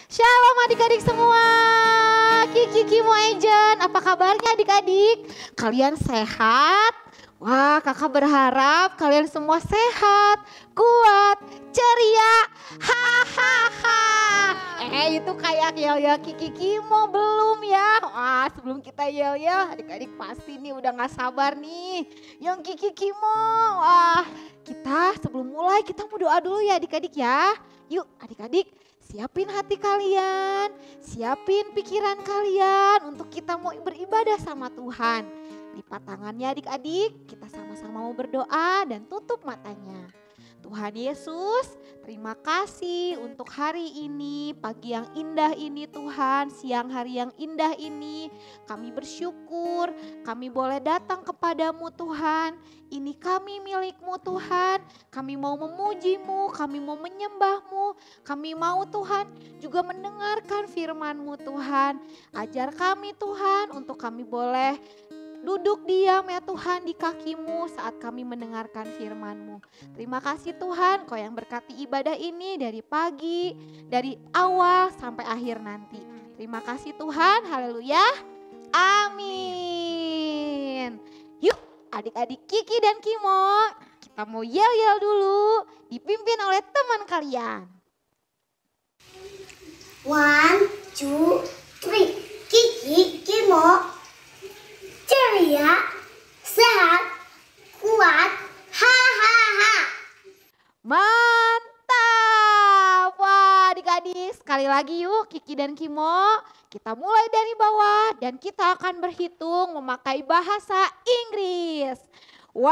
Shalom adik-adik semua, Kiki Kimo Ejen, apa kabarnya adik-adik? Kalian sehat? Wah, kakak berharap kalian semua sehat, kuat, ceria, hahaha. Itu kayak yel-yel Kiki Kimo belum ya? Wah, sebelum kita yel-yel, adik-adik pasti nih udah gak sabar nih. Yang Kiki Kimo, wah kita sebelum mulai kita mau doa dulu ya adik-adik ya. Yuk adik-adik. Siapin hati kalian, siapin pikiran kalian untuk kita mau beribadah sama Tuhan. Lipat tangannya adik-adik, kita sama-sama mau berdoa dan tutup matanya. Tuhan Yesus, terima kasih untuk hari ini, pagi yang indah ini Tuhan, siang hari yang indah ini. Kami bersyukur, kami boleh datang kepadamu Tuhan. Ini kami milikmu Tuhan, kami mau memujimu, kami mau menyembahmu. Kami mau Tuhan juga mendengarkan firman-Mu Tuhan. Ajar kami Tuhan untuk kami boleh duduk diam ya Tuhan di kaki-Mu saat kami mendengarkan firman-Mu. Terima kasih Tuhan, Kau yang berkati ibadah ini dari pagi, dari awal sampai akhir nanti. Terima kasih Tuhan, haleluya, amin. Yuk adik-adik Kiki dan Kimo, kita mau yel-yel dulu, dipimpin oleh teman kalian. 1, 2, 3, Kiki, Kimo, ceria, sehat, kuat, hahaha. Mantap! Wah adik-adik sekali lagi yuk Kiki dan Kimo. Kita mulai dari bawah dan kita akan berhitung memakai bahasa Inggris. 1,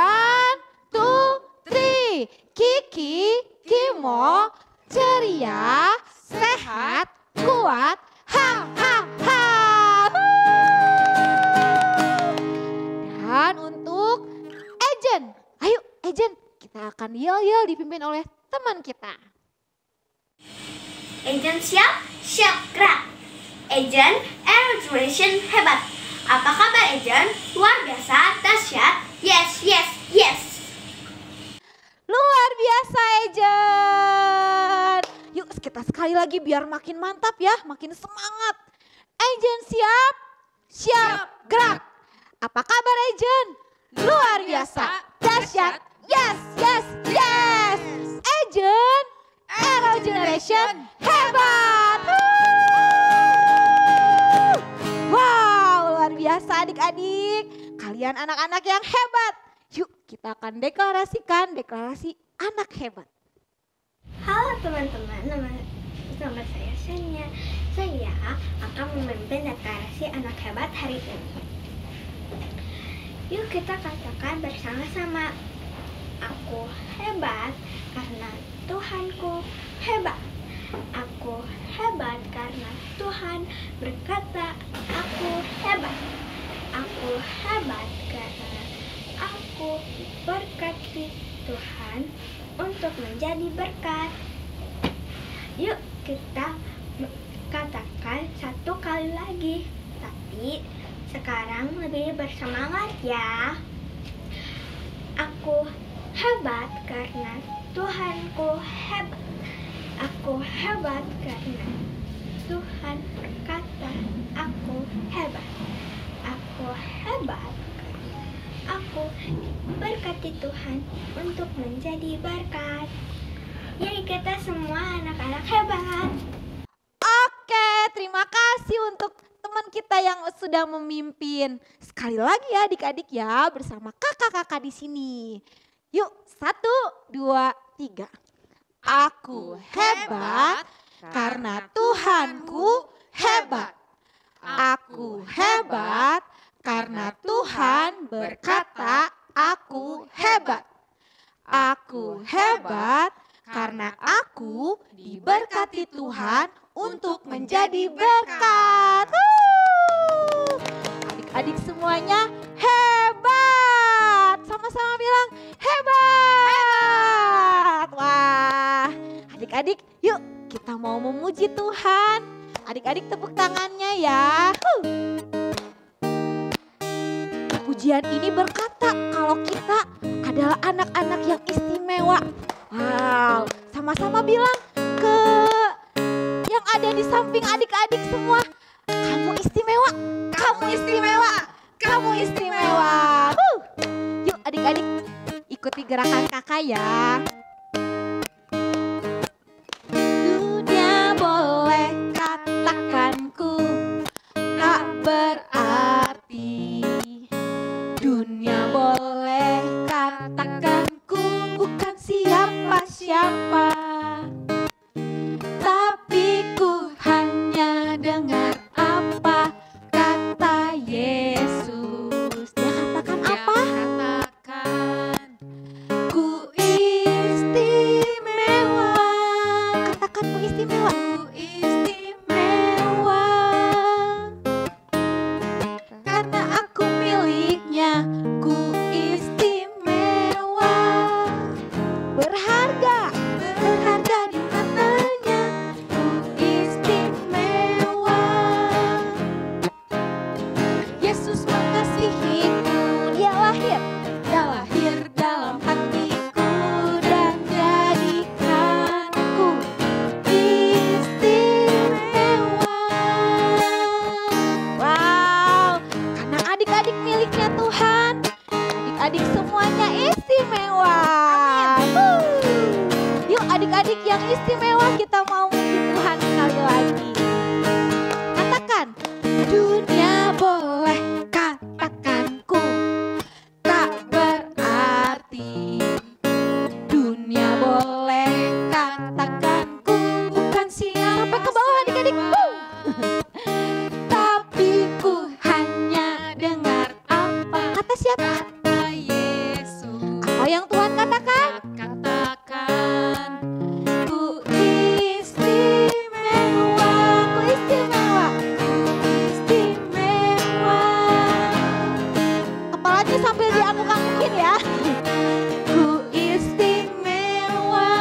2, 3. Kiki, Kimo, ceria, sehat, kuat, ha-ha-ha. Dan untuk Ejen, ayo Ejen, kita akan yel-yel dipimpin oleh teman kita. Ejen siap? Siap gerak. Ejen Aerogeneration hebat. Apa kabar Ejen? Luar biasa, dahsyat. Yes, yes, yes. Luar biasa Ejen. Yuk kita sekali lagi biar makin mantap ya, makin semangat. Ejen siap? Siap gerak. Apa kabar Ejen? Luar biasa, dahsyat. Yes, yes, yes. Ejen Aerogeneration hebat. Wow, luar biasa adik-adik. Kalian anak-anak yang hebat. Yuk kita akan deklarasikan deklarasi anak hebat. Halo teman-teman, nama saya Senya. Saya akan memimpin deklarasi anak hebat hari ini. Yuk kita katakan bersama-sama. Aku hebat karena Tuhanku hebat. Aku hebat karena Tuhan berkata aku hebat. Aku hebat karena aku berkati Tuhan untuk menjadi berkat. Yuk kita katakan satu kali lagi, tapi sekarang lebih bersemangat ya. Aku hebat karena Tuhanku hebat. Aku hebat karena Tuhan berkata aku hebat. Aku hebat karena aku berkati Tuhan untuk menjadi berkat. Jadi kita semua anak-anak hebat. Oke, terima kasih untuk teman kita yang sudah memimpin. Sekali lagi ya adik-adik ya bersama kakak-kakak di sini. Yuk 1, 2, 3. Aku hebat karena Tuhanku hebat. Aku hebat karena Tuhan berkata aku hebat. Aku hebat karena aku diberkati Tuhan untuk menjadi berkat. Adik-adik semuanya hebat. Sama-sama bilang hebat. Wah, adik-adik yuk kita mau memuji Tuhan. Adik-adik tepuk tangannya ya. Pujian ini berkata kalau kita adalah anak-anak yang istimewa. Wow, sama-sama bilang ke yang ada di samping adik-adik semua. Kamu istimewa, kamu istimewa, kamu istimewa. Yuk adik-adik ikuti gerakan kakak ya. Dunia boleh katakanku tak berarti. Dunia boleh katakanku bukan siapa-siapa. Tapi ku hanya dengar apa kata Yesus. Dia katakan apa? Katakan ku istimewa. Katakan ku istimewa. Ku istimewa. Karena aku miliknya. Ku istimewa. Berharga. Berharga di matanya. Ku istimewa. Yesus mengasihiku. Dia lahir. Dia lahir dalam hatiku dan jadikanku istimewa. Wow, karena adik-adik miliknya Tuhan, adik-adik semuanya istimewa. Yuk adik-adik yang istimewa kita mau muji Tuhan sekali lagi. Katakan, dunia boleh katakanku tak berarti. Dunia boleh katakanku bukan siapa. Sampai ke bawah adik-adik. Tapi ku hanya dengar apa kata siapa? Kata Yesus. Apa yang Tuhan katakan? Katakan ku istimewa. Ku istimewa. Ku istimewa. Kepalanya sambil diangguk-anggukin ya. Ku istimewa.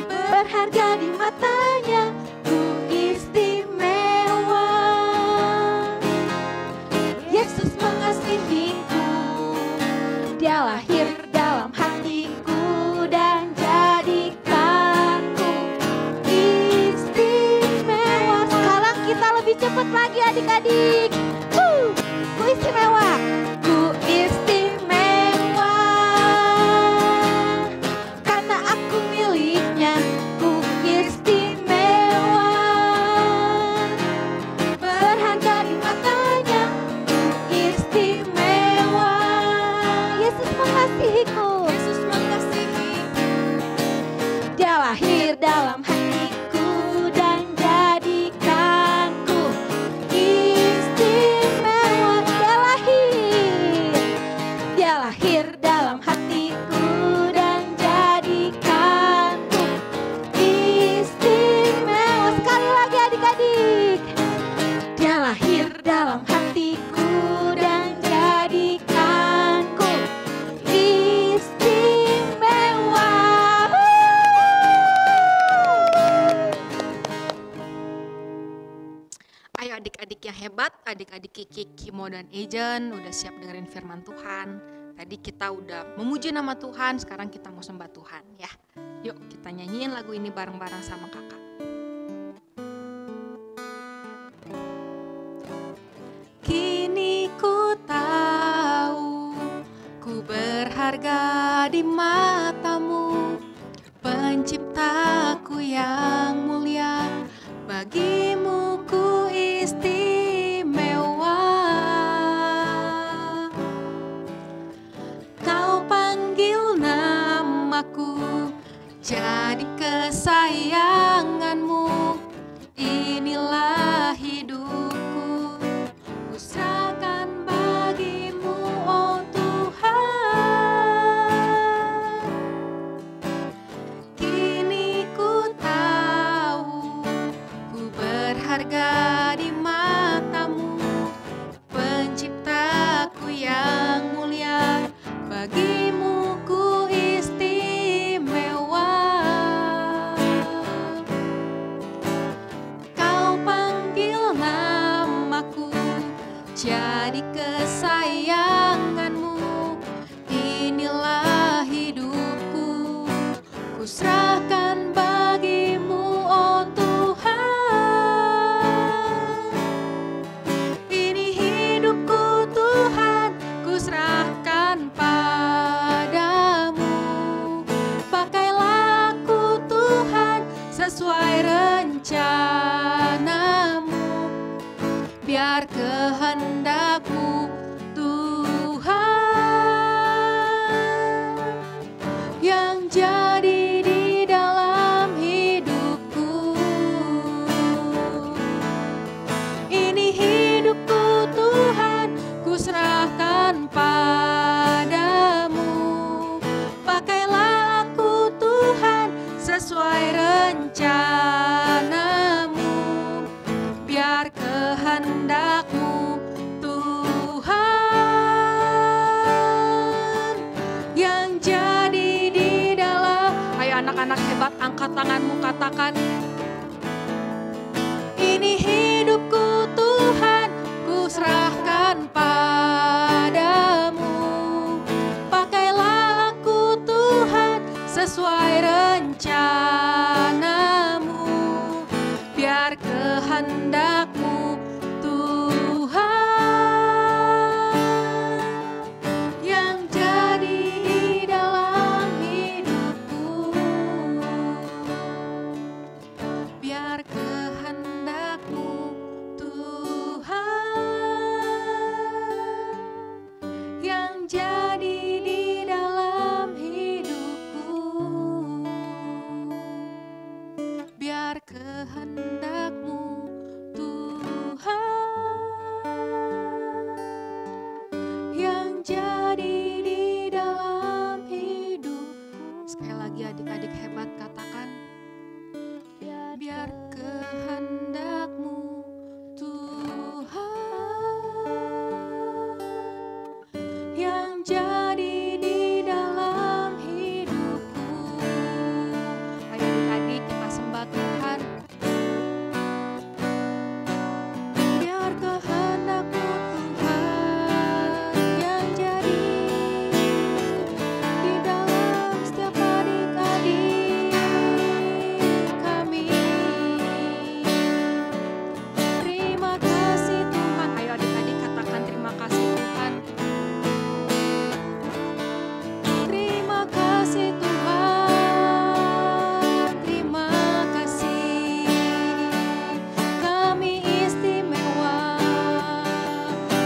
Berharga di matanya. Ku istimewa. Yesus mengasihiku. Dia lahir dalam hatiku dan jadikanku istimewa. Sekarang kita lebih cepat lagi adik-adik. Ku istimewa. Ku istimewa. Karena aku miliknya. Ku istimewa. Berharga di matanya. Ku istimewa. Yesus mengasihiku. Yesus mengasihiku. Dia lahir dalam hatiku dan jadikanku istimewa. Dia lahir. Dia lahir dalam hatiku dan jadikanku istimewa. Sekali lagi adik-adik. Dia lahir dalam hatiku dan jadikanku istimewa. Ayo adik-adik yang hebat, adik-adik Kiki, Kimo, dan Ejen udah siap dengerin firman Tuhan. Tadi kita udah memuji nama Tuhan, sekarang kita mau sembah Tuhan ya. Yuk kita nyanyiin lagu ini bareng-bareng sama kakak. Kini ku tahu, ku berharga di matamu, penciptaku yang mulia, bagimu ku istimewa. Kau panggil namaku, jadi kesayanganmu. Inilah hidupku, ku serahkan bagimu, oh Tuhan. Kini ku tahu, ku berharga di matamu, penciptaku yang mulia, bagimu ku istimewa. biar kehendak-Mu Tuhan yang jadi di dalam hidupku. Ini hidupku Tuhan, ku serahkan padamu. Pakailah aku Tuhan sesuai rencana-Mu, biar kehendak-Mu Tuhan yang jadi di dalam. Ayo anak-anak hebat, angkat tanganmu, katakan, ini hidupku Tuhan, ku serahkan padamu. Pakailah aku Tuhan sesuai rencana-Mu, biar kehendak-Mu Tuhan yang jadi di dalam hidupku, biar kehendak-Mu Tuhan yang jadi di dalam hidupku, biar kehendak-Mu Tuhan yang jadi di dalam hidupku. Sekali lagi adik-adik hebat, katakan, biar kehendak-Mu Tuhan yang jadi di dalam hidupku. Ayo adik-adik kita sembah Tuhan. Biar kehendak-Mu Tuhan yang jadi di dalam setiap adik-adik kami. Terima kasih Tuhan. Ayo adik-adik katakan terima kasih Tuhan. Terima kasih Tuhan, terima kasih. Kami istimewa,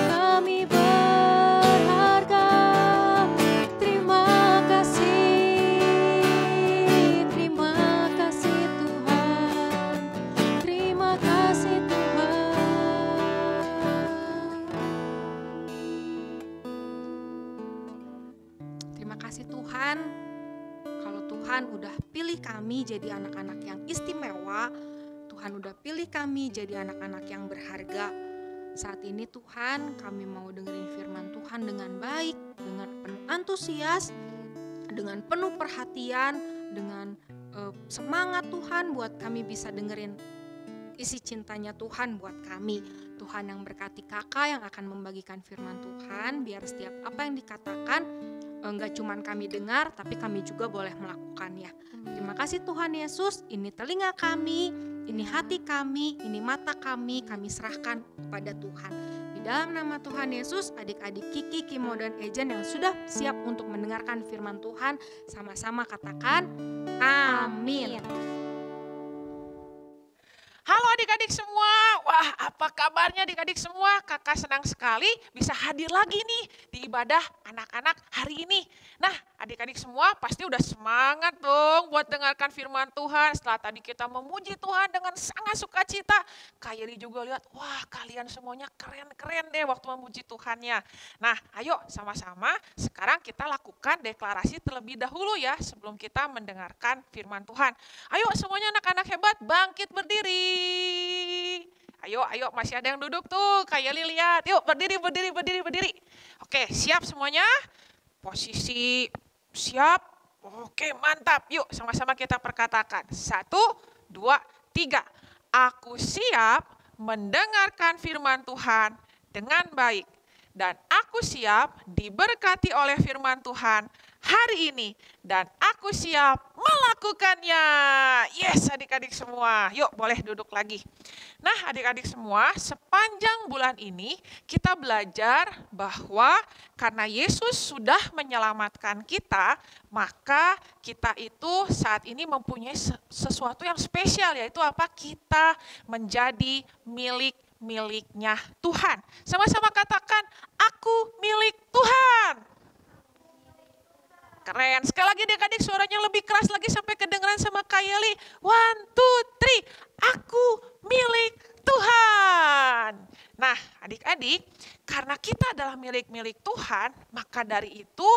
kami berharga. Terima kasih Tuhan. Terima kasih Tuhan. Terima kasih Tuhan. Kalau Tuhan udah pilih kami jadi anak-anak yang istimewa, Tuhan udah pilih kami jadi anak-anak yang berharga. Saat ini Tuhan, kami mau dengerin firman Tuhan dengan baik, dengan penuh antusias, dengan penuh perhatian, dengan semangat Tuhan buat kami bisa dengerin isi cintanya Tuhan buat kami. Tuhan yang berkati kakak yang akan membagikan firman Tuhan, biar setiap apa yang dikatakan enggak cuman kami dengar, tapi kami juga boleh melakukannya. Terima kasih Tuhan Yesus, ini telinga kami, ini hati kami, ini mata kami serahkan kepada Tuhan. Di dalam nama Tuhan Yesus, adik-adik Kiki, Kimo, dan Ejen yang sudah siap untuk mendengarkan firman Tuhan, sama-sama katakan, amin. Halo adik-adik semua, wah apa kabarnya adik-adik semua? Kakak senang sekali bisa hadir lagi nih di ibadah anak-anak hari ini. Nah adik-adik semua pasti udah semangat dong buat dengarkan firman Tuhan. Setelah tadi kita memuji Tuhan dengan sangat sukacita, Kak Yeri juga lihat, wah kalian semuanya keren-keren deh waktu memuji Tuhannya. Nah ayo sama-sama sekarang kita lakukan deklarasi terlebih dahulu ya sebelum kita mendengarkan firman Tuhan. Ayo semuanya anak-anak hebat bangkit berdiri. Ayo, masih ada yang duduk tuh, Kak Yeli lihat. Yuk, berdiri. Oke, siap semuanya? Posisi siap? Oke, mantap. Yuk, sama-sama kita perkatakan. 1, 2, 3. Aku siap mendengarkan firman Tuhan dengan baik. Dan aku siap diberkati oleh firman Tuhan hari ini. Dan aku siap melakukannya. Yes adik-adik semua. Yuk boleh duduk lagi. Nah adik-adik semua, sepanjang bulan ini kita belajar bahwa karena Yesus sudah menyelamatkan kita, maka kita itu saat ini mempunyai sesuatu yang spesial, yaitu apa? Kita menjadi milik miliknya Tuhan. Sama-sama katakan, aku milik Tuhan. Keren. Sekali lagi adik-adik suaranya lebih keras lagi sampai kedengeran sama Kak Yeli. 1, 2, 3. Aku milik Tuhan. Nah adik-adik, karena kita adalah milik-milik Tuhan, maka dari itu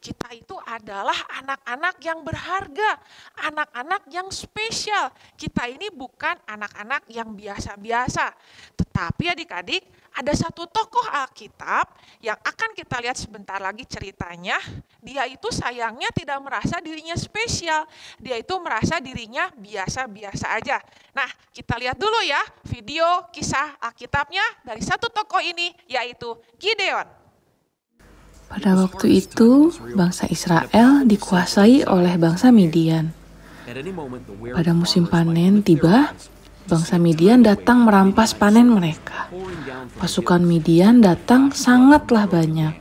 kita itu adalah anak-anak yang berharga, anak-anak yang spesial. Kita ini bukan anak-anak yang biasa-biasa. Tetapi adik-adik, ada satu tokoh Alkitab yang akan kita lihat sebentar lagi ceritanya. Dia itu sayangnya tidak merasa dirinya spesial. Dia itu merasa dirinya biasa-biasa aja. Nah, kita lihat dulu ya video kisah Alkitabnya dari satu tokoh ini, yaitu Gideon. Pada waktu itu, bangsa Israel dikuasai oleh bangsa Midian. Pada musim panen tiba, bangsa Midian datang merampas panen mereka. Pasukan Midian datang sangatlah banyak.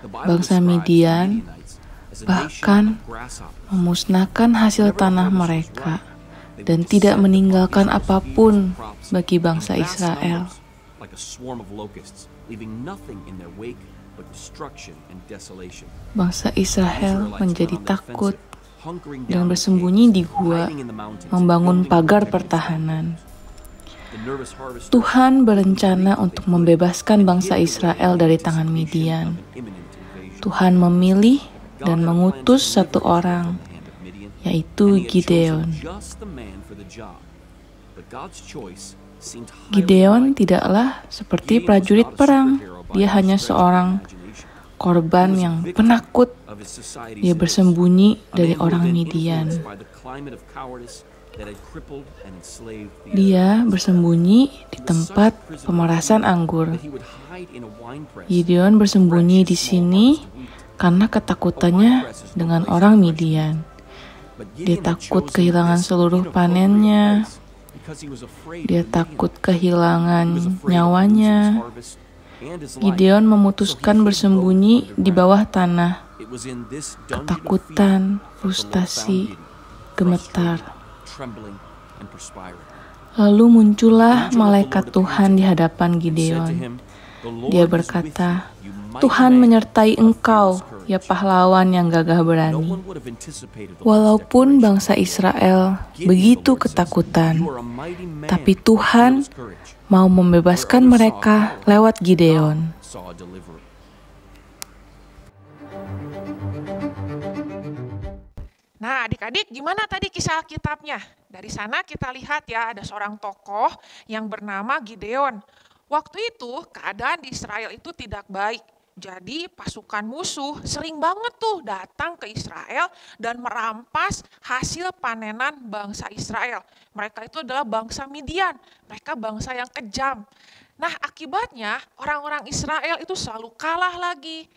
Bangsa Midian bahkan memusnahkan hasil tanah mereka dan tidak meninggalkan apapun bagi bangsa Israel. Bangsa Israel menjadi takut dan bersembunyi di gua, membangun pagar pertahanan. Tuhan berencana untuk membebaskan bangsa Israel dari tangan Midian. Tuhan memilih dan mengutus satu orang, yaitu Gideon. Gideon tidaklah seperti prajurit perang. Dia hanya seorang korban yang penakut. Dia bersembunyi dari orang Midian. Dia bersembunyi di tempat pemerasan anggur. Gideon bersembunyi di sini karena ketakutannya dengan orang Midian. Dia takut kehilangan seluruh panennya. Dia takut kehilangan nyawanya. Gideon memutuskan bersembunyi di bawah tanah. Ketakutan, frustasi, gemetar. Lalu muncullah malaikat Tuhan di hadapan Gideon. Dia berkata, "Tuhan menyertai engkau, ya pahlawan yang gagah berani." Walaupun bangsa Israel begitu ketakutan, tapi Tuhan mau membebaskan mereka lewat Gideon. Nah adik-adik gimana tadi kisah Alkitabnya? Dari sana kita lihat ya ada seorang tokoh yang bernama Gideon. Waktu itu keadaan di Israel itu tidak baik. Jadi pasukan musuh sering banget tuh datang ke Israel dan merampas hasil panenan bangsa Israel. Mereka itu adalah bangsa Midian, mereka bangsa yang kejam. Nah akibatnya orang-orang Israel itu selalu kalah lagi.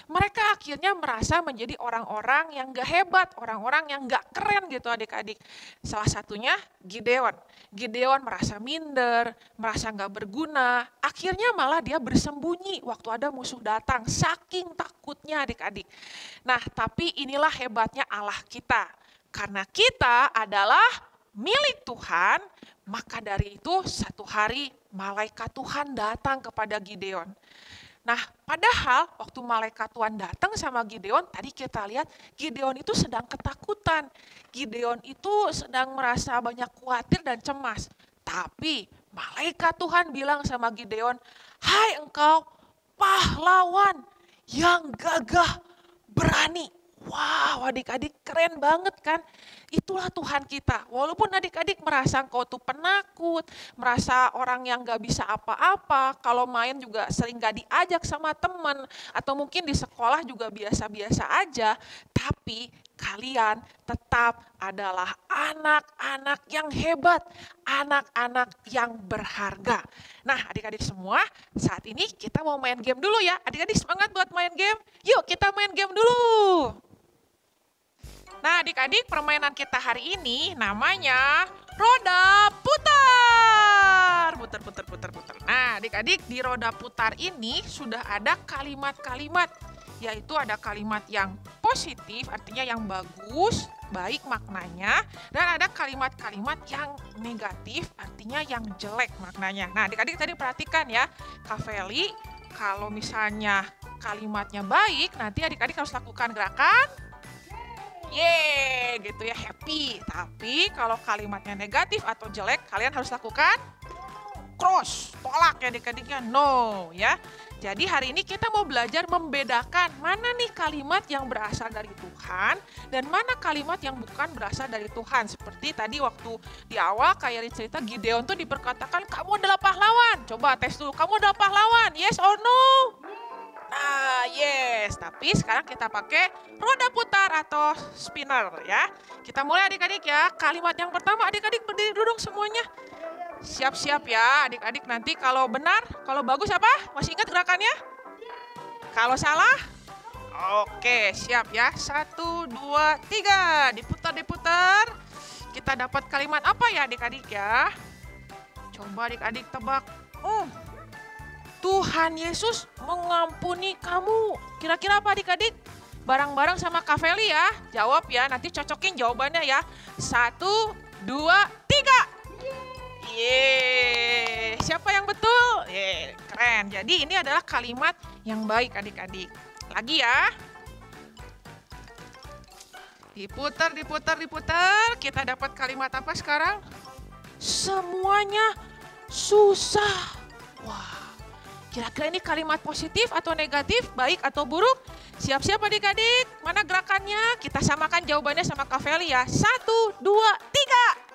Mereka akhirnya merasa menjadi orang-orang yang gak hebat, orang-orang yang gak keren gitu adik-adik. Salah satunya Gideon. Gideon merasa minder, merasa gak berguna. Akhirnya malah dia bersembunyi waktu ada musuh datang, saking takutnya adik-adik. Nah tapi inilah hebatnya Allah kita. Karena kita adalah milik Tuhan, maka dari itu satu hari malaikat Tuhan datang kepada Gideon. Nah, padahal waktu malaikat Tuhan datang sama Gideon, tadi kita lihat Gideon itu sedang ketakutan. Gideon itu sedang merasa banyak khawatir dan cemas. Tapi malaikat Tuhan bilang sama Gideon, "Hai engkau pahlawan yang gagah berani." Wow, adik-adik keren banget kan? Itulah Tuhan kita. Walaupun adik-adik merasa engkau tuh penakut, merasa orang yang gak bisa apa-apa, kalau main juga sering gak diajak sama teman, atau mungkin di sekolah juga biasa-biasa aja, tapi kalian tetap adalah anak-anak yang hebat, anak-anak yang berharga. Nah adik-adik semua, saat ini kita mau main game dulu ya. Adik-adik semangat buat main game? Yuk kita main game dulu. Nah adik-adik permainan kita hari ini namanya roda putar. Putar. Nah adik-adik di roda putar ini sudah ada kalimat-kalimat. Yaitu ada kalimat yang positif artinya yang bagus. baik maknanya, dan ada kalimat-kalimat yang negatif, artinya yang jelek maknanya. Nah, adik-adik tadi perhatikan ya, Kak Feli, kalau misalnya kalimatnya baik, nanti adik-adik harus lakukan gerakan yeay gitu ya, happy. Tapi kalau kalimatnya negatif atau jelek, kalian harus lakukan cross, tolak ya adik-adiknya, no ya. Jadi hari ini kita mau belajar membedakan mana nih kalimat yang berasal dari Tuhan dan mana kalimat yang bukan berasal dari Tuhan. Seperti tadi waktu di awal kayak cerita Gideon tuh diperkatakan kamu adalah pahlawan. Coba tes dulu, kamu adalah pahlawan, yes or no? Nah, yes. Tapi sekarang kita pakai roda putar atau spinner ya. Kita mulai adik-adik ya. Kalimat yang pertama adik-adik berdiri duduk semuanya. Siap-siap ya adik-adik, nanti kalau benar, kalau bagus apa? Masih ingat gerakannya? Kalau salah? Oke, siap ya. 1, 2, 3. Diputar. Kita dapat kalimat apa ya adik-adik ya? Coba adik-adik tebak. Tuhan Yesus mengampuni kamu. Kira-kira apa adik-adik? Bareng-bareng sama Kak Feli ya. Jawab ya, nanti cocokin jawabannya ya. 1, 2, 3. Yeay. Siapa yang betul? Yeay, keren. Jadi ini adalah kalimat yang baik adik-adik. Lagi ya. Diputar. Kita dapat kalimat apa sekarang? Semuanya susah. Wah. Kira-kira ini kalimat positif atau negatif, baik atau buruk? Siap-siap adik-adik, mana gerakannya? Kita samakan jawabannya sama Kak Feli ya. 1, 2, 3.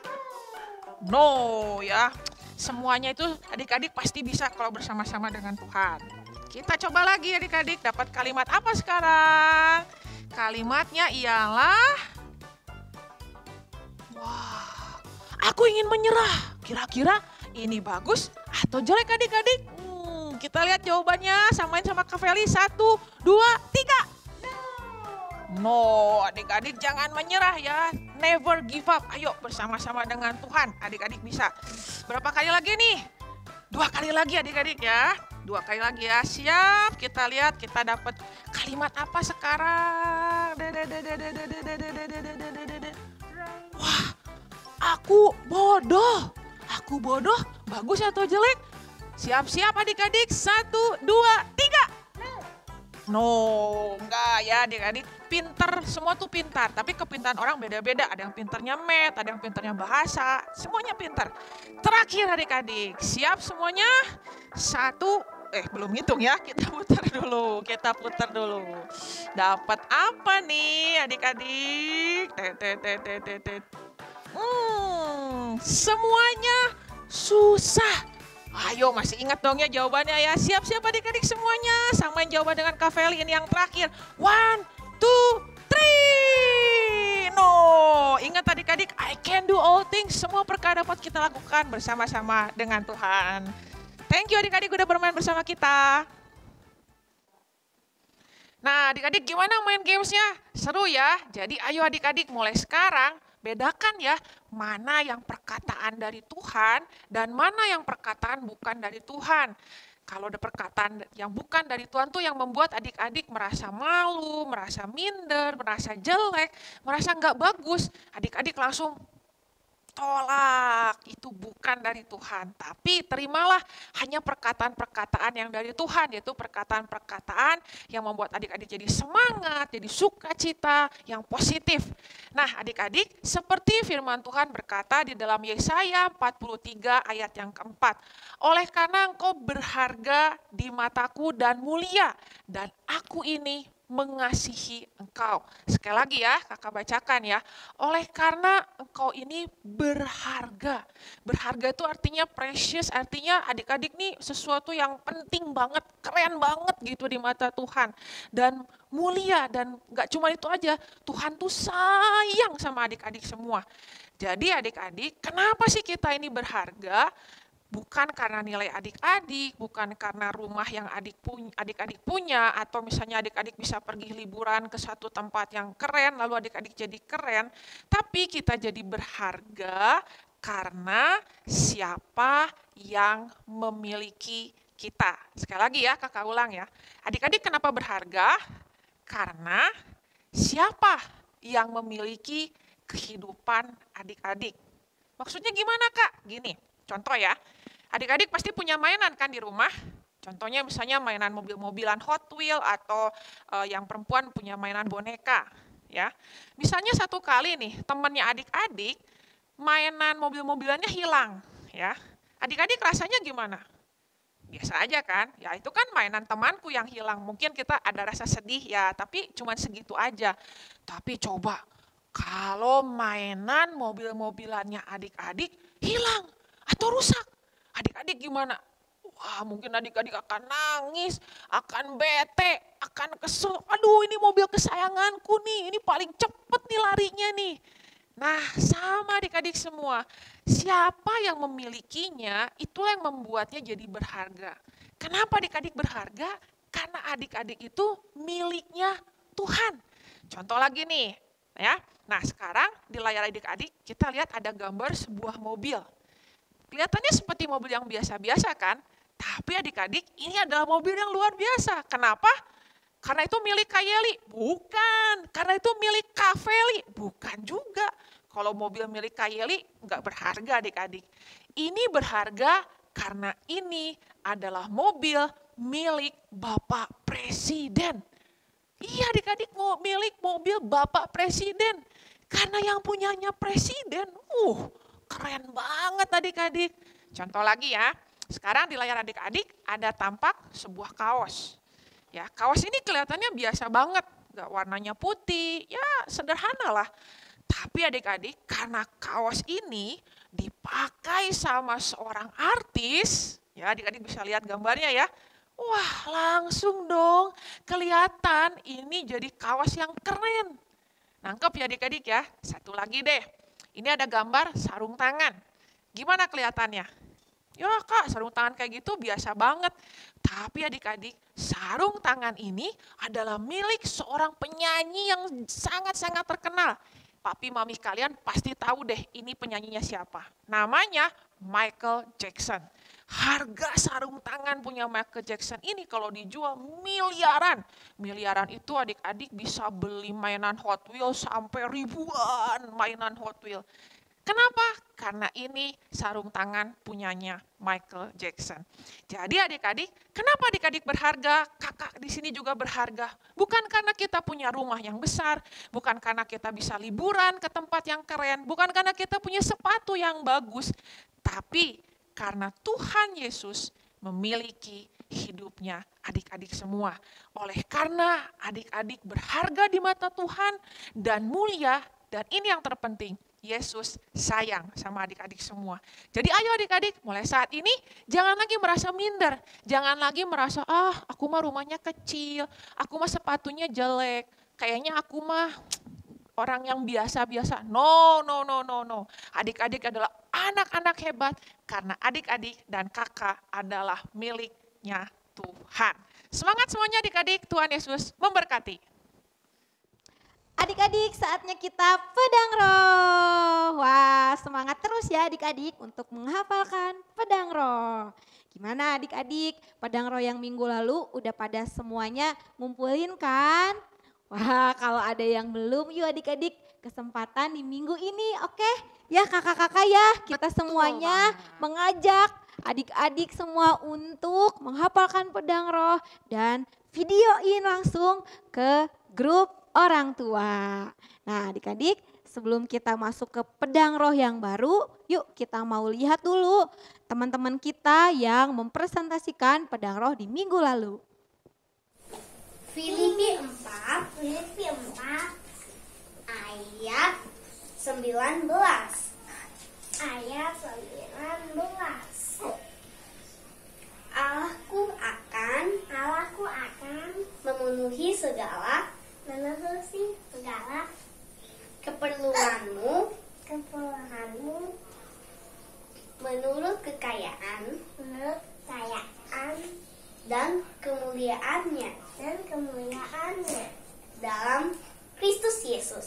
No ya, semuanya itu adik-adik pasti bisa kalau bersama-sama dengan Tuhan. Kita coba lagi adik-adik, dapat kalimat apa sekarang? Kalimatnya ialah, wah, aku ingin menyerah. Kira-kira ini bagus atau jelek adik-adik? Kita lihat jawabannya, samain sama Kak Feli. 1, 2, 3. No, adik-adik jangan menyerah ya. Never give up. Ayo bersama-sama dengan Tuhan. Adik-adik bisa. Berapa kali lagi nih? 2 kali lagi adik-adik ya. 2 kali lagi ya. Siap, kita lihat kita dapat kalimat apa sekarang. Wah, aku bodoh. Aku bodoh, bagus atau jelek? Siap-siap adik-adik, 1, 2, 3. No, enggak ya adik-adik. Pinter, semua tuh pintar. Tapi kepintaran orang beda-beda. Ada yang pintarnya math, ada yang pintarnya bahasa. Semuanya pintar. Terakhir adik-adik, siap semuanya? 1, belum hitung ya. Kita putar dulu. Dapat apa nih adik-adik? Semuanya susah. Ayo masih ingat dong ya jawabannya ya. Siap-siap adik-adik semuanya. Samain jawaban dengan Kak Feli, ini yang terakhir. 1, 2, 3. No, ingat adik-adik, I can do all things. Semua perkara dapat kita lakukan bersama-sama dengan Tuhan. Thank you adik-adik udah bermain bersama kita. Nah adik-adik gimana main gamesnya? Seru ya? Jadi ayo adik-adik mulai sekarang bedakan ya mana yang perkataan dari Tuhan dan mana yang perkataan bukan dari Tuhan. Kalau ada perkataan yang bukan dari Tuhan tuh yang membuat adik-adik merasa malu, merasa minder, merasa jelek, merasa nggak bagus. Adik-adik langsung tolak, itu bukan dari Tuhan. Tapi terimalah hanya perkataan-perkataan yang dari Tuhan, yaitu perkataan-perkataan yang membuat adik-adik jadi semangat, jadi sukacita, yang positif. Nah adik-adik, seperti firman Tuhan berkata di dalam Yesaya 43 ayat yang keempat. Oleh karena engkau berharga di mataku dan mulia, dan aku ini mengasihi engkau. Sekali lagi ya, kakak bacakan ya. Oleh karena engkau ini berharga. Berharga itu artinya precious, artinya adik-adik nih sesuatu yang penting banget, keren banget gitu di mata Tuhan. Dan mulia, dan gak cuma itu aja, Tuhan tuh sayang sama adik-adik semua. Jadi adik-adik, kenapa sih kita ini berharga? Bukan karena nilai adik-adik, bukan karena rumah yang adik-adik punya, atau misalnya adik-adik bisa pergi liburan ke satu tempat yang keren, lalu adik-adik jadi keren. Tapi kita jadi berharga karena siapa yang memiliki kita. Sekali lagi ya, kakak ulang ya. Adik-adik kenapa berharga? Karena siapa yang memiliki kehidupan adik-adik. Maksudnya gimana Kak? Gini, contoh ya, adik-adik pasti punya mainan kan di rumah. Contohnya misalnya mainan mobil-mobilan Hot Wheel atau yang perempuan punya mainan boneka. Ya, misalnya satu kali nih temannya adik-adik mainan mobil-mobilannya hilang. Ya, adik-adik rasanya gimana? Biasa aja kan, ya itu kan mainan temanku yang hilang. Mungkin kita ada rasa sedih ya, tapi cuman segitu aja. Tapi coba, kalau mainan mobil-mobilannya adik-adik hilang atau rusak, adik-adik gimana? Wah, mungkin adik-adik akan nangis, akan bete, akan kesel. Aduh, ini mobil kesayanganku nih, ini paling cepet nih larinya nih. Nah, sama adik-adik semua. Siapa yang memilikinya, itulah yang membuatnya jadi berharga. Kenapa adik-adik berharga? Karena adik-adik itu miliknya Tuhan. Contoh lagi nih, ya. Nah, sekarang di layar adik-adik kita lihat ada gambar sebuah mobil. Kelihatannya seperti mobil yang biasa-biasa kan? Tapi adik-adik, ini adalah mobil yang luar biasa. Kenapa? Karena itu milik Kayeli? Bukan. Karena itu milik Kaveli? Bukan juga. Kalau mobil milik Kayeli nggak berharga adik-adik. Ini berharga karena ini adalah mobil milik Bapak Presiden. Iya adik-adik, milik mobil Bapak Presiden. Karena yang punyanya Presiden, keren banget adik-adik. Contoh lagi ya, sekarang di layar adik-adik ada tampak sebuah kaos. Ya, kaos ini kelihatannya biasa banget, gak warnanya putih, ya sederhana lah. Tapi adik-adik, karena kaos ini dipakai sama seorang artis, ya adik-adik bisa lihat gambarnya ya. Wah, langsung dong kelihatan ini jadi kaos yang keren. Nangkep ya adik-adik ya. Satu lagi deh, ini ada gambar sarung tangan. Gimana kelihatannya? Ya Kak, sarung tangan kayak gitu biasa banget. Tapi adik-adik, sarung tangan ini adalah milik seorang penyanyi yang sangat-sangat terkenal. Papi mami kalian pasti tahu deh ini penyanyinya siapa. Namanya Michael Jackson. Harga sarung tangan punya Michael Jackson ini kalau dijual miliaran. Miliaran itu adik-adik bisa beli mainan Hot Wheels sampai ribuan mainan Hot Wheels. Kenapa? Karena ini sarung tangan punyanya Michael Jackson. Jadi adik-adik, kenapa adik-adik berharga? Kakak di sini juga berharga. Bukan karena kita punya rumah yang besar, bukan karena kita bisa liburan ke tempat yang keren, bukan karena kita punya sepatu yang bagus, tapi karena Tuhan Yesus memiliki hidupnya adik-adik semua. Oleh karena adik-adik berharga di mata Tuhan dan mulia, dan ini yang terpenting, Yesus sayang sama adik-adik semua. Jadi ayo adik-adik, mulai saat ini jangan lagi merasa minder. Jangan lagi merasa, aku mah rumahnya kecil, aku mah sepatunya jelek, kayaknya aku mah orang yang biasa-biasa. No. Adik-adik adalah anak-anak hebat karena adik-adik dan kakak adalah miliknya Tuhan. Semangat semuanya adik-adik, Tuhan Yesus memberkati. Adik-adik, saatnya kita pedang roh. Wah, semangat terus ya adik-adik untuk menghafalkan pedang roh. Gimana adik-adik, pedang roh yang minggu lalu udah pada semuanya ngumpulin kan? Wah, kalau ada yang belum, yuk adik-adik kesempatan di minggu ini, oke? Ya kakak-kakak ya, kita semuanya mengajak adik-adik semua untuk menghafalkan pedang roh dan videoin langsung ke grup orang tua. Nah adik-adik, sebelum kita masuk ke pedang roh yang baru, yuk kita mau lihat dulu teman-teman kita yang mempresentasikan pedang roh di minggu lalu. Filipi 4 ayat 19. Ayat 19. Allahku akan memenuhi segala keperluanmu menurut kekayaan dan kemuliaannya dalam Kristus Yesus.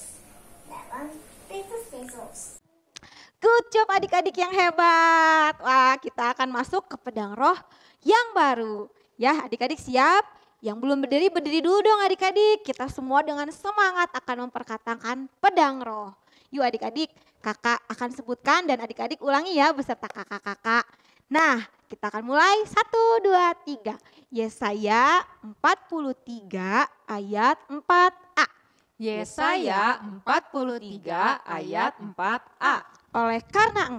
Good job adik-adik yang hebat. Wah, kita akan masuk ke pedang roh yang baru. Ya, adik-adik siap? Yang belum berdiri, berdiri dulu dong adik-adik. Kita semua dengan semangat akan memperkatakan pedang roh. Yuk adik-adik, kakak akan sebutkan dan adik-adik ulangi ya beserta kakak-kakak. Nah, kita akan mulai 1, 2, 3. Yesaya 43 ayat 4a. Yesaya 43 ayat 4a. Oleh karena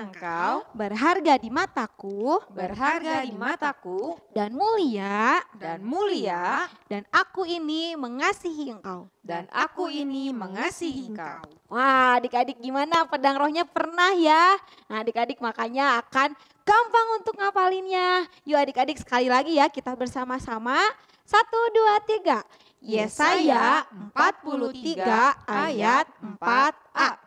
engkau berharga di mataku dan mulia, dan aku ini mengasihi engkau. Wah, adik-adik gimana pedang rohnya pernah ya? Nah, adik-adik makanya akan gampang untuk ngapalinnya. Yuk adik-adik sekali lagi ya kita bersama-sama. 1, 2, 3. Yesaya 43 ayat 4a.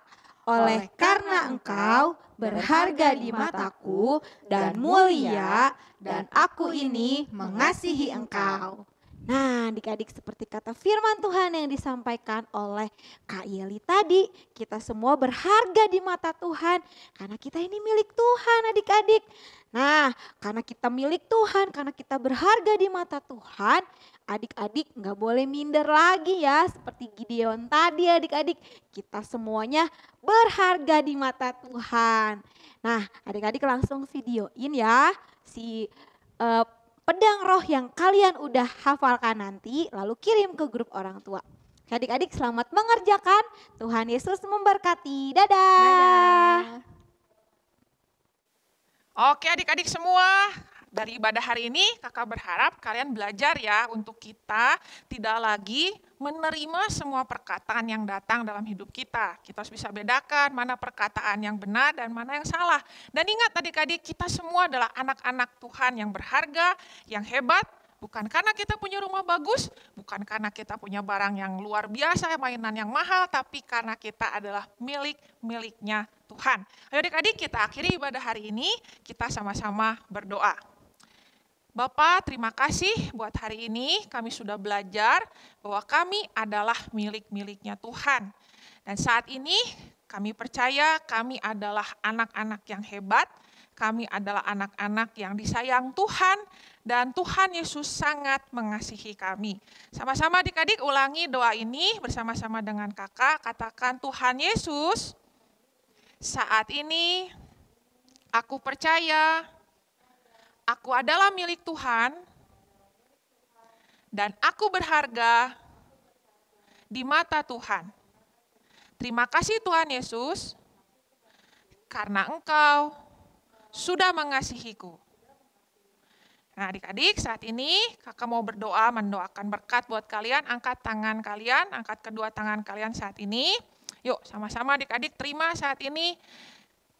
Oleh karena engkau berharga di mataku dan mulia, dan aku ini mengasihi engkau. Nah, adik-adik seperti kata firman Tuhan yang disampaikan oleh Kak Yeli tadi, kita semua berharga di mata Tuhan karena kita ini milik Tuhan adik-adik. Nah, karena kita milik Tuhan, karena kita berharga di mata Tuhan, adik-adik gak boleh minder lagi ya seperti Gideon tadi adik-adik. Kita semuanya berharga di mata Tuhan. Nah, adik-adik langsung videoin ya si pedang roh yang kalian udah hafalkan nanti, lalu kirim ke grup orang tua. Adik-adik selamat mengerjakan, Tuhan Yesus memberkati. Dadah. Oke adik-adik semua, dari ibadah hari ini kakak berharap kalian belajar ya untuk kita tidak lagi menerima semua perkataan yang datang dalam hidup kita. Kita harus bisa bedakan mana perkataan yang benar dan mana yang salah. Dan ingat adik-adik, kita semua adalah anak-anak Tuhan yang berharga, yang hebat. Bukan karena kita punya rumah bagus, bukan karena kita punya barang yang luar biasa, mainan yang mahal, tapi karena kita adalah miliknya Tuhan. Ayo adik-adik kita akhiri ibadah hari ini, kita sama-sama berdoa. Bapak, terima kasih buat hari ini kami sudah belajar bahwa kami adalah milik-miliknya Tuhan. Dan saat ini kami percaya kami adalah anak-anak yang hebat, kami adalah anak-anak yang disayang Tuhan, dan Tuhan Yesus sangat mengasihi kami. Sama-sama adik-adik ulangi doa ini bersama-sama dengan kakak, katakan Tuhan Yesus, saat ini aku percaya aku adalah milik Tuhan dan aku berharga di mata Tuhan. Terima kasih Tuhan Yesus, karena Engkau sudah mengasihiku. Nah adik-adik saat ini kakak mau berdoa mendoakan berkat buat kalian. Angkat tangan kalian, angkat kedua tangan kalian saat ini. Yuk sama-sama adik-adik terima saat ini.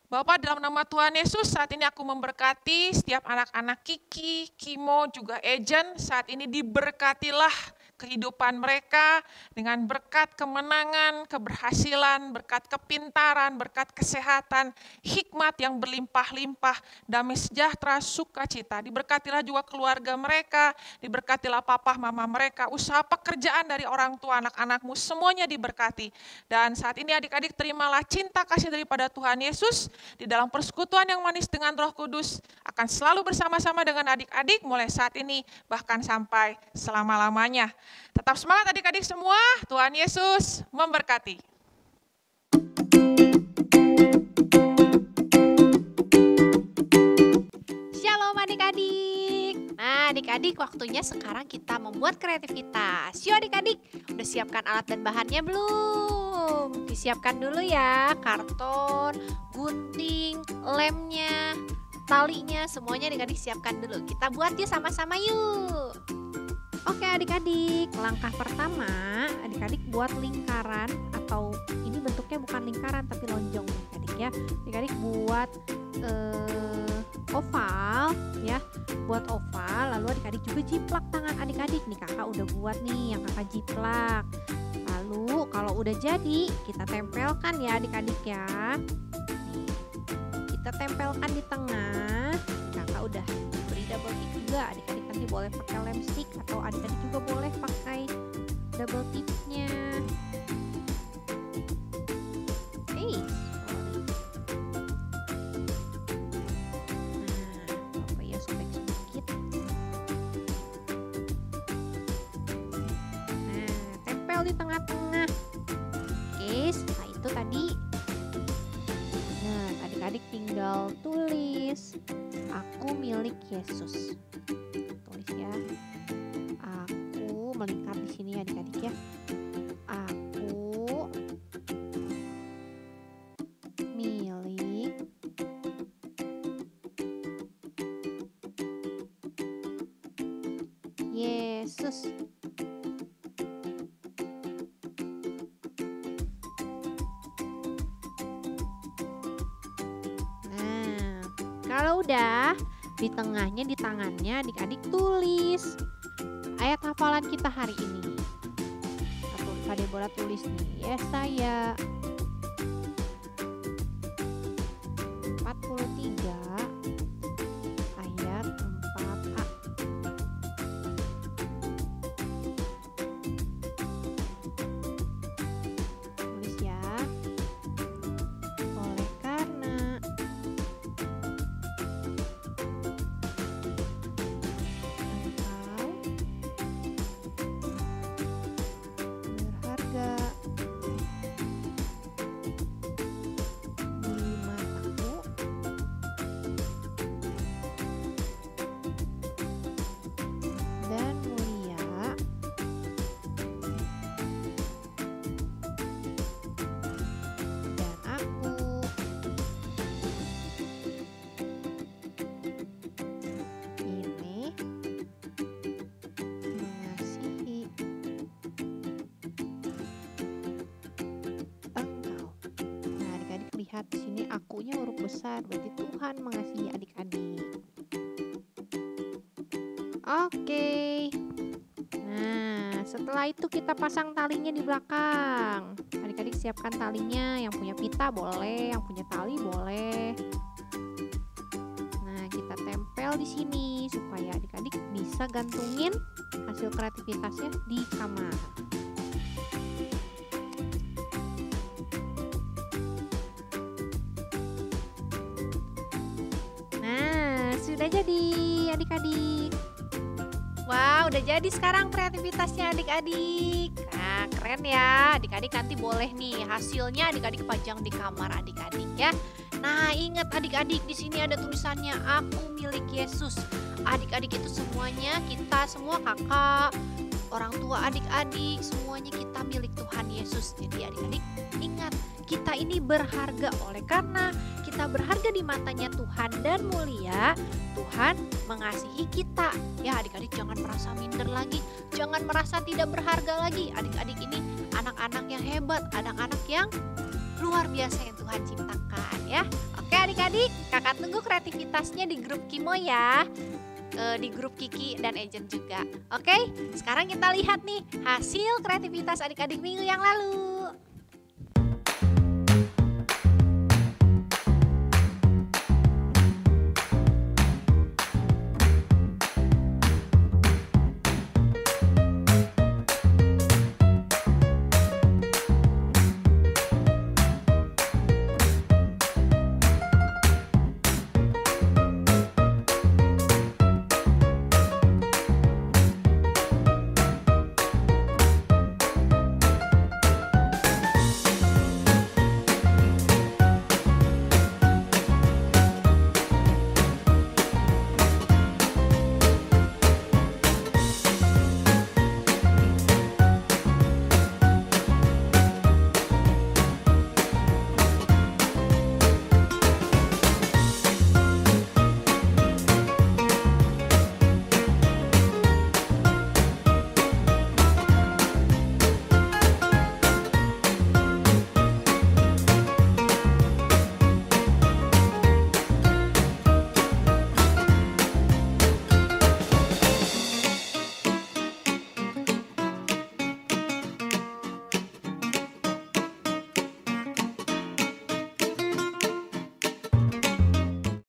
Bapak dalam nama Tuhan Yesus saat ini aku memberkati setiap anak-anak Kiki, Kimo, juga Ejen. Saat ini diberkatilah kehidupan mereka dengan berkat kemenangan, keberhasilan, berkat kepintaran, berkat kesehatan, hikmat yang berlimpah-limpah, damai sejahtera, sukacita. Diberkatilah juga keluarga mereka, diberkatilah papa mama mereka, usaha pekerjaan dari orang tua anak-anakmu semuanya diberkati. Dan saat ini adik-adik terimalah cinta kasih daripada Tuhan Yesus di dalam persekutuan yang manis dengan Roh Kudus akan selalu bersama-sama dengan adik-adik mulai saat ini bahkan sampai selama-lamanya. Tetap semangat adik-adik semua, Tuhan Yesus memberkati. Shalom adik-adik. Nah adik-adik waktunya sekarang kita membuat kreativitas. Yuk adik-adik, udah siapkan alat dan bahannya belum? Disiapkan dulu ya, karton, gunting, lemnya, talinya, semuanya adik-adik siapkan dulu. Kita buat yuk sama-sama yuk. Oke adik-adik, langkah pertama adik-adik buat lingkaran, atau ini bentuknya bukan lingkaran tapi lonjong adik-adik ya. Adik-adik buat oval ya, buat oval, lalu adik-adik juga jiplak tangan adik-adik. Nih kakak udah buat nih yang kakak jiplak. Lalu kalau udah jadi kita tempelkan ya adik-adik ya. Nih, kita tempelkan di tengah. Kakak udah beri double tip juga, adik-adik nanti boleh pakai lem stick atau adik-adik juga boleh pakai double tipnya. Di tengah-tengah. Oke, itu tadi. Nah, adik-adik tinggal tulis, aku milik Yesus. Tulis ya. Aku melingkar di sini adik-adik ya. Aku milik Yesus. Nah, kalau udah di tengahnya, di tangannya adik-adik tulis ayat hafalan kita hari ini. Pada bola tulis nih, Yesaya 43 ayat 4a. Tulis ya. Oleh karena engkau berharga di mataku, dan mulia dan aku ini mengasihi engkau. Nah, adik-adik lihat di sini akunya huruf besar, berarti Tuhan mengasihi adik-adik. Oke. Nah, setelah itu kita pasang talinya di belakang. Adik-adik siapkan talinya, yang punya pita boleh, yang punya tali boleh. Nah, kita tempel di sini supaya adik-adik bisa gantungin hasil kreativitasnya di kamar. Nah, sudah jadi adik-adik. Wah, udah jadi sekarang kreativitasnya adik-adik. Nah, keren ya. Adik-adik nanti boleh nih hasilnya adik-adik pajang di kamar adik-adik ya. Nah, ingat adik-adik, di sini ada tulisannya aku milik Yesus. Adik-adik itu semuanya, kita semua kakak, orang tua adik-adik, semuanya kita milik Tuhan Yesus. Jadi adik-adik ingat, kita ini berharga. Oleh karena kita berharga di matanya Tuhan dan mulia, Tuhan mengasihi kita. Ya adik-adik jangan merasa minder lagi, jangan merasa tidak berharga lagi. Adik-adik ini anak-anak yang hebat, anak-anak yang luar biasa yang Tuhan ciptakan ya. Oke adik-adik, kakak tunggu kreativitasnya di grup Kimo ya. Di grup Kiki dan Ejen juga. Oke, sekarang kita lihat nih hasil kreativitas adik-adik minggu yang lalu.